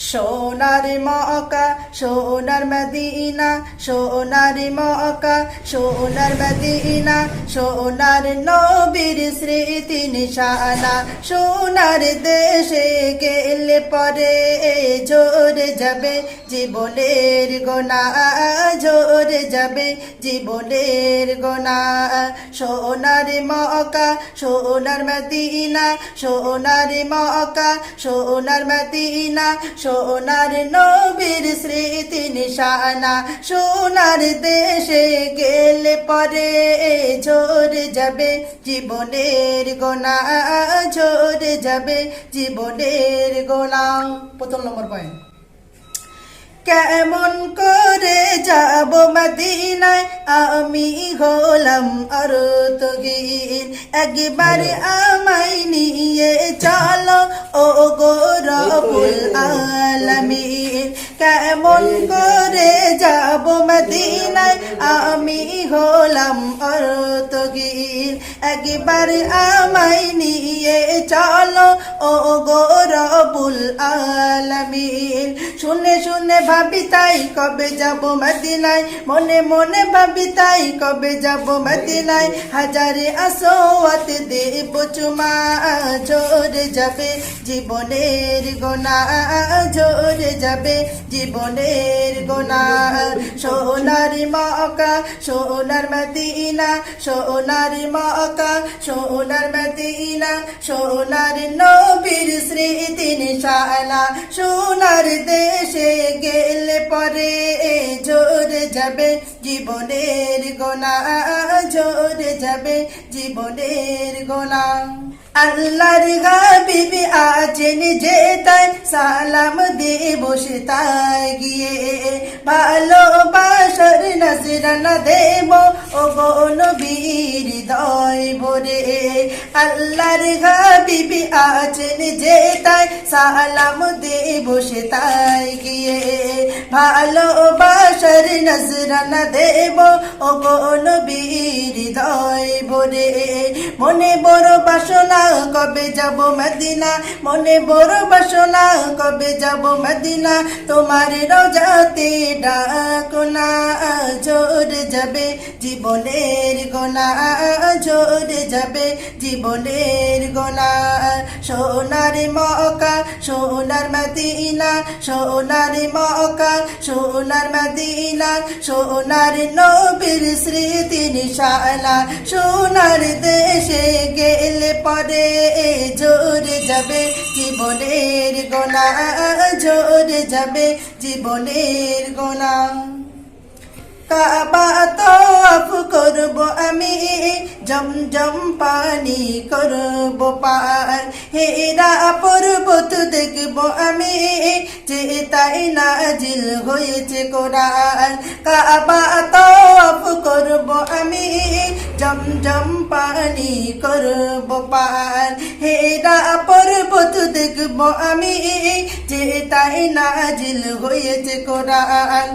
সোনার মক্কা সোনার মদিনা সোনার মক্কা সোনার মদিনা সোনার নবীর স্মৃতি নিশানা সোনার দেশে গেলে পরে ঝরে যাবে জীবনের গোনা ঝরে যাবে জীবনের গোনা সোনার মক্কা সোনার মদিনা সোনার মক্কা সোনার মদিনা সোনার নবীর স্মৃতি নিশানা সোনার দেশে গেলে পরে ঝরে যাবে জীবনের গোনা ঝরে যাবে জীবনের গোনা। ১ম নম্বর পয়েন্ট, কেমন করে যাব মদিনায় আমি হলাম অর্থহীন, একবার আমায় নিয়ে চলো ও গো রব্বুল আলামিন। কেমন করে যাব মদিনায় আমি হলাম অর্থহীন, একবার আমায় নিয়ে চলো ও গো রব্বুল আলামিন। শুনে শুনে ভাবি তাই কবে যাব মদিনায়, মনে মনে ভাবি তাই কবে যাব মদিনায়। হাজারে আসওয়াত দেব চুমা ঝরে যাবে জীবনের গোনা ঝরে যাবে জীবনের গোনা। সোনার মক্কা সোনার মদিনা সোনার মক্কা সোনার মদিনা সোনার নবীর স্মৃতি নিশানা সোনার দেশে গেলে পরে ঝরে যাবে জীবনের গোনা ঝরে যাবে জীবনের গোনা। আল্লাহর হাবিব আছেন যে তাই সালাম দেব সে তাই গিয়ে, ভালোবাসার নজরানা দেব ও গো নবীর হৃদয় ভরে। আল্লাহর হাবিব আছেন যে তাই সালাম দেব সে তাই গিয়ে, ভালোবাসার নজরানা দেব ও গো নবীর হৃদয় ভরে। মনে বড় বাসনা কবে যাব মদিনা, মনে বড় বাসনা কবে যাব মদিনা। তোমার রওজাতে ডাকো না ঝরে যাবে জীবনের গোনা ঝরে যাবে জীবনের গোনা। সোনার মক্কা সোনার মদিনা সোনার মক্কা সোনার মদিনা সোনার নবীর স্মৃতি নিশানা সোনার দেশে গেলে পরে ঝরে যাবে জীবনের গোনা ঝরে যাবে জীবনের গোনা। কাবা তওয়াফ করব আমি জমজম পানি করব পার, হেরা পর্বত দেখব আমি যে তাই নাজিল হয়েছে কোরআন। কাবা তওয়াফ করব আমি জমজম পানি করব পার, হেরা পর্বত দেখব আমি যে তাই নাজিল হয়েছে কোরআন।